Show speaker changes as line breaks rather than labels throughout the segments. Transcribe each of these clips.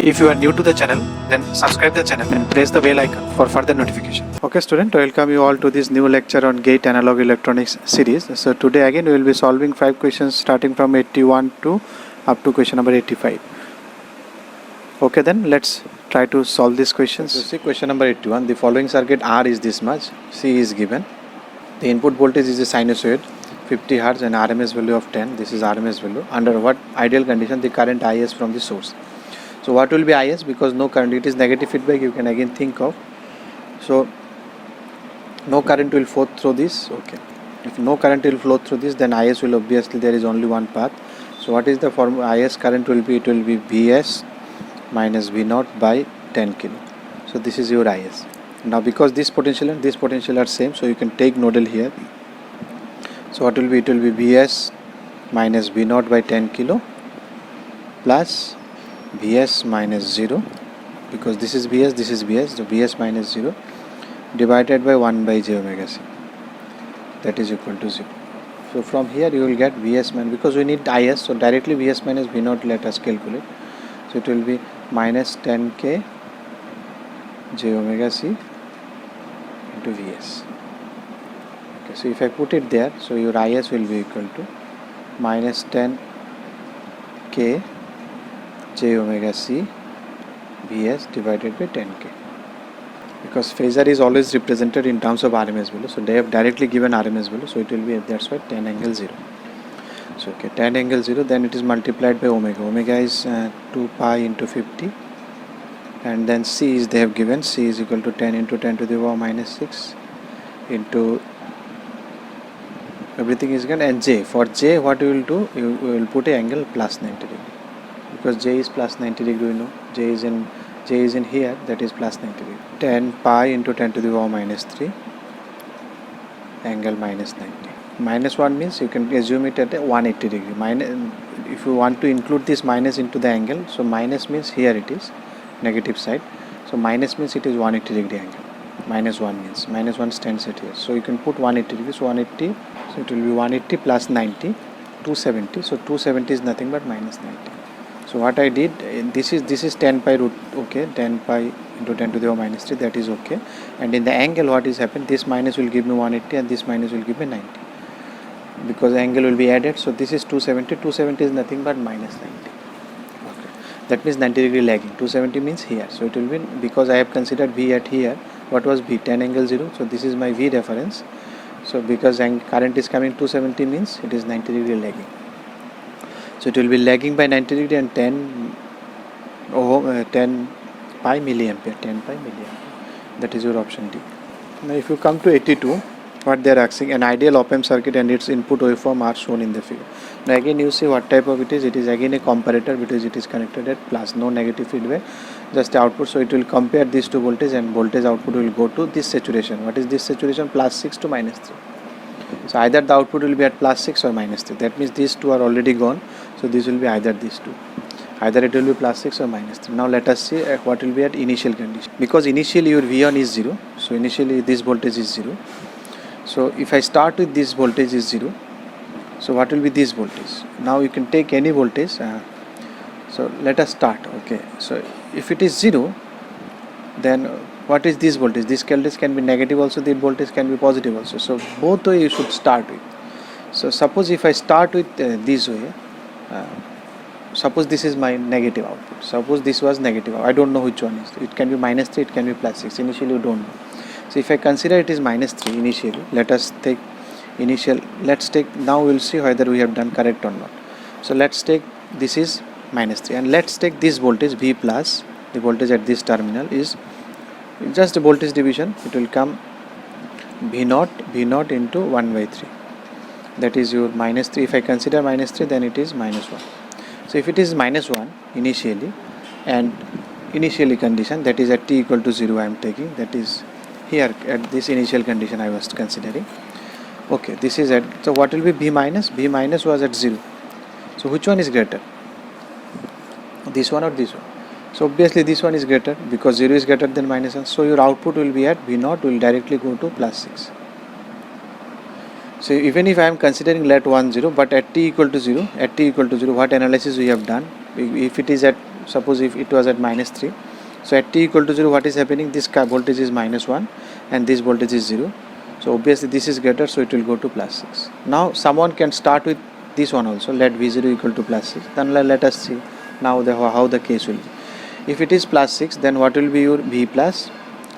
If you are new to the channel, then subscribe the channel and press the bell icon for further notification. Okay student, welcome you all to this new lecture on GATE Analog Electronics series. So today again we will be solving 5 questions starting from 81 to up to question number 85. Okay, then let's try to solve these questions. So see question number 81. The following circuit R is this much, C is given. The input voltage is a sinusoid 50 Hz and RMS value of 10. This is RMS value. Under what ideal condition the current IS from the source? So what will be IS? Because no current, it is negative feedback, you can again think of. So no current will flow through this. Okay, if no current will flow through this, then IS will obviously, there is only one path. So what is the formula? IS current will be, it will be Vs minus V0 by 10 kilo. So this is your IS. Now because this potential and this potential are same, so you can take nodal here. So what will be? It will be Vs minus V0 by 10 kilo plus Vs minus 0, because this is Vs, this is Vs, so Vs minus 0 divided by 1 by j omega c, that is equal to 0. So from here you will get Vs minus, because we need Is, so directly Vs minus V0 let us calculate. So it will be minus 10k j omega c into Vs. Okay, so if I put it there, so your Is will be equal to minus 10k j omega c Vs divided by 10k, because phasor is always represented in terms of RMS value, so they have directly given RMS value, so it will be, that's why 10 angle 0. So okay, 10 angle 0, then it is multiplied by omega. Omega is 2 pi into 50, and then C is, they have given C is equal to 10 into 10 to the power minus 6 into everything is given, and J, for J what you will do, you will put a angle plus 90 degree, because J is plus 90 degree, you know, J is in here, that is plus 90 degree. 10 pi into 10 to the power minus 3 angle minus 90. Minus 1 means you can assume it at a 180 degree. Minus, if you want to include this minus into the angle, so minus means here it is negative side, so minus means it is 180 degree angle. Minus 1 means minus 1 stands at here, so you can put 180 degrees, so 180, so it will be 180 plus 90, 270, so 270 is nothing but minus 90. So what I did, this is 10 pi root, okay, 10 pi into 10 to the power minus 3, that is okay, and in the angle what is happened, this minus will give me 180 and this minus will give me 90, because the angle will be added, so this is 270, 270 is nothing but minus 90. Okay, that means 90 degree lagging. 270 means here, so it will be, because I have considered V at here, what was V? 10 angle 0, so this is my V reference. So because current is coming 270 means it is 90 degree lagging. So it will be lagging by 90 degree and 10 pi milliampere, 10 pi milliampere. That is your option D. Now if you come to 82, what they are asking, an ideal op-amp circuit and its input waveform are shown in the figure. Now again you see what type of it is again a comparator, because it is connected at plus, no negative feedback, just output, so it will compare these two voltage and voltage output will go to this saturation. What is this saturation? Plus 6 to minus 3. So either the output will be at plus 6 or minus 3, that means these two are already gone, so this will be either these two, either it will be plus 6 or minus 3. Now let us see what will be at initial condition, because initially your V1 is 0, so initially this voltage is 0. So if I start with this voltage is 0, so what will be this voltage? Now you can take any voltage, so let us start. Okay, so if it is 0, then what is this voltage? This voltage can be negative also, this voltage can be positive also, so both way you should start with. So suppose if I start with this way, suppose this is my negative output, suppose this was negative, I don't know which one is, it can be minus 3, it can be plus 6, initially you don't know. So if I consider it is minus 3 initially, let us take initial, let's take, now we will see whether we have done correct or not. So let's take, this is minus 3, and let's take this voltage V plus, the voltage at this terminal is just a voltage division, it will come V0 into 1 by 3, that is your minus 3. If I consider minus 3, then it is minus 1. So if it is minus 1 initially, and initially condition, that is at t equal to 0 I am taking, that is here at this initial condition I was considering. Okay, this is at, so what will be B minus? B minus was at 0. So which one is greater? This one or this one? So obviously this one is greater, because 0 is greater than minus 1. So your output will be at V0 will directly go to plus 6. So even if I am considering let 1 0, but at t equal to 0, what analysis we have done? If it is at suppose if it was at minus 3. So at t equal to 0, what is happening? This voltage is minus 1 and this voltage is 0. So obviously this is greater, so it will go to plus 6. Now someone can start with this one also, let V0 equal to plus 6. Then let us see now how the case will be. If it is plus 6, then what will be your V plus?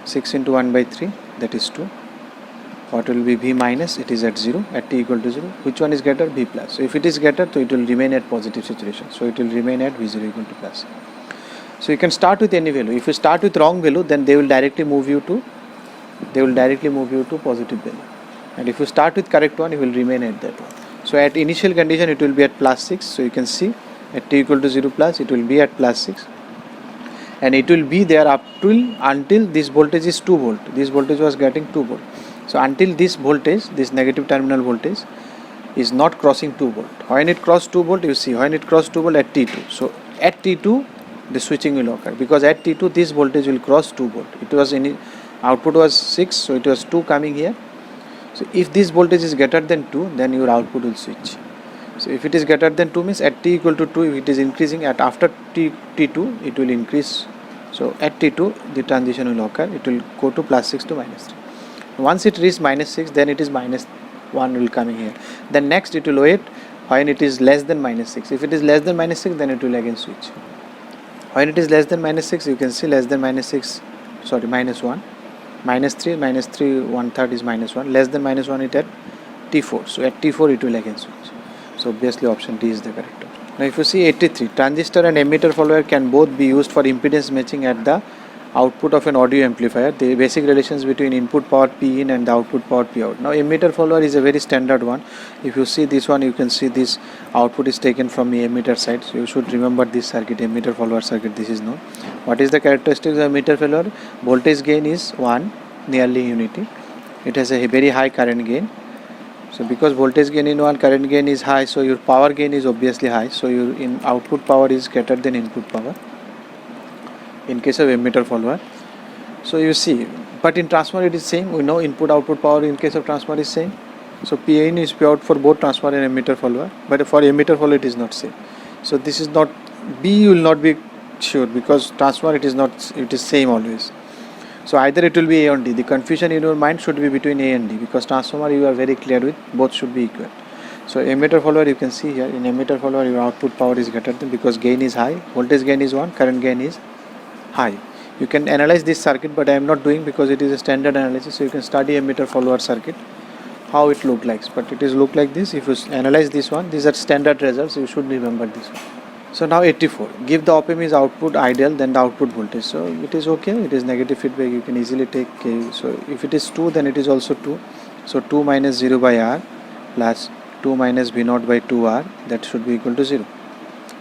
6 into 1 by 3, that is 2. What will be V minus? It is at 0, at t equal to 0. Which one is greater? V plus. So if it is greater, so it will remain at positive saturation. So it will remain at V0 equal to plus. So you can start with any value. If you start with wrong value, then they will directly move you to positive value. And if you start with correct one, you will remain at that one. So at initial condition, it will be at plus 6. So you can see at t equal to 0 plus, it will be at plus 6. And it will be there up until this voltage is 2 volt. This voltage was getting 2 volt. So until this voltage, this negative terminal voltage is not crossing 2 volt. When it crossed 2 volt, you see, when it crossed 2 volt at T2. So at T2, the switching will occur, because at T2 this voltage will cross 2 volt. It was output was 6, so it was 2 coming here. So if this voltage is greater than 2, then your output will switch. So if it is greater than 2 means at t equal to 2, it is increasing. At after T2 it will increase. So at T2 the transition will occur. It will go to plus 6 to minus 3. Once it reaches minus 6, then it is minus 1 will coming here. Then next it will wait when it is less than minus 6. If it is less than minus 6, then it will again switch. When it is less than minus 6, you can see less than minus 1. Minus 3, 1/3 is minus 1. Less than minus 1 it at T4. So at T4 it will again switch. So obviously option D is the correct option. Now if you see 83, transistor and emitter follower can both be used for impedance matching at the output of an audio amplifier. The basic relations between input power P in and the output power P out. Now emitter follower is a very standard one. If you see this one, you can see this output is taken from the emitter side. So you should remember this circuit, emitter follower circuit. This is known. What is the characteristics of emitter follower? Voltage gain is 1, nearly unity. It has a very high current gain. So because voltage gain in 1, current gain is high, so your power gain is obviously high. So your output power is greater than input power in case of emitter follower. So you see, but in transformer it is same. We know input output power in case of transformer is same. So P in is P out for both transformer and emitter follower, but for emitter follower it is not same. So this is not, B will not be sure, because transformer it is not, it is same always. So either it will be A and D. The confusion in your mind should be between A and D, because transformer you are very clear with, both should be equal. So emitter follower, you can see here, in emitter follower your output power is greater than, because gain is high, voltage gain is 1, current gain is high. You can analyze this circuit, but I am not doing because it is a standard analysis. So you can study emitter follower circuit, how it look like. But it is look like this. If you analyze this one, these are standard results. You should remember this one. So now 84. Give the op-amp is output ideal, then the output voltage. So it is okay. It is negative feedback. You can easily take K. So if it is 2, then it is also 2. So 2 minus 0 by R plus 2 minus V naught by 2R, that should be equal to 0.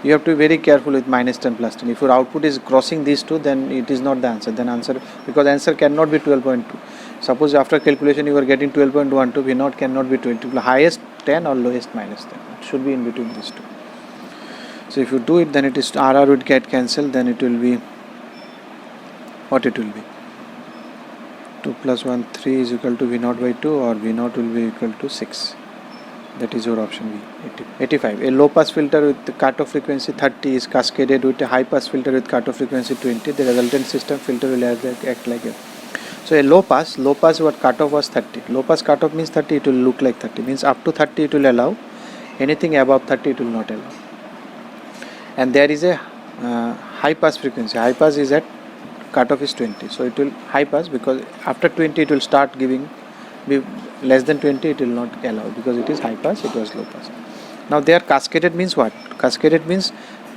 You have to be very careful with minus 10 plus 10. If your output is crossing these two, then it is not the answer. Then answer, because answer cannot be 12.2. Suppose after calculation you are getting 12.12, V naught cannot be 12. Highest 10 or lowest minus 10. It should be in between these two. So if you do it, then it is RR would get cancelled. Then it will be, what it will be? 2 plus 1, 3 is equal to V naught by 2, or V naught will be equal to 6. That is your option B. 85. A low pass filter with the cutoff frequency 30 is cascaded with a high pass filter with cutoff frequency 20. The resultant system filter will act like a. So a low pass what cutoff was 30. Low pass cutoff means 30, it will look like 30. Means up to 30 it will allow. Anything above 30 it will not allow. And there is a high pass frequency. High pass is at cutoff is 20. So it will high pass, because after 20 it will start giving. Be less than 20 it will not allow, because it is high pass, it was low pass. Now they are cascaded means what? Cascaded means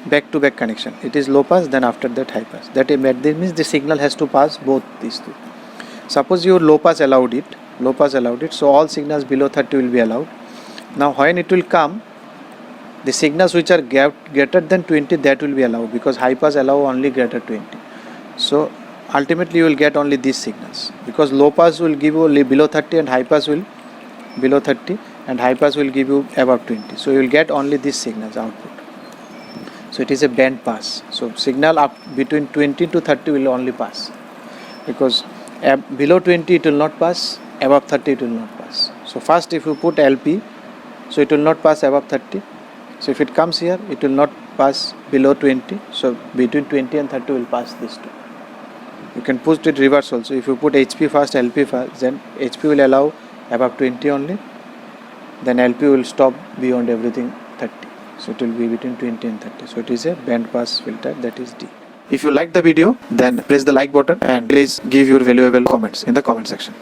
back to back connection. It is low pass, then after that high pass. That means the signal has to pass both these two. Suppose your low pass allowed it, so all signals below 30 will be allowed. Now when it will come, the signals which are greater than 20, that will be allowed, because high pass allow only greater 20. So ultimately you will get only these signals, because low pass will give you only below 30 and high pass will below 30 and high pass will give you above 20. So you will get only these signals output. So it is a band pass. So signal up between 20 to 30 will only pass, because below 20 it will not pass, above 30 it will not pass. So first if you put LP, so it will not pass above 30. So if it comes here, it will not pass below 20, so between 20 and 30 will pass this two. You can put it reverse also. If you put HP first, LP first, then HP will allow above 20 only, then LP will stop beyond everything 30. So it will be between 20 and 30. So it is a band pass filter, that is D. If you like the video, then press the like button and please give your valuable comments in the comment section.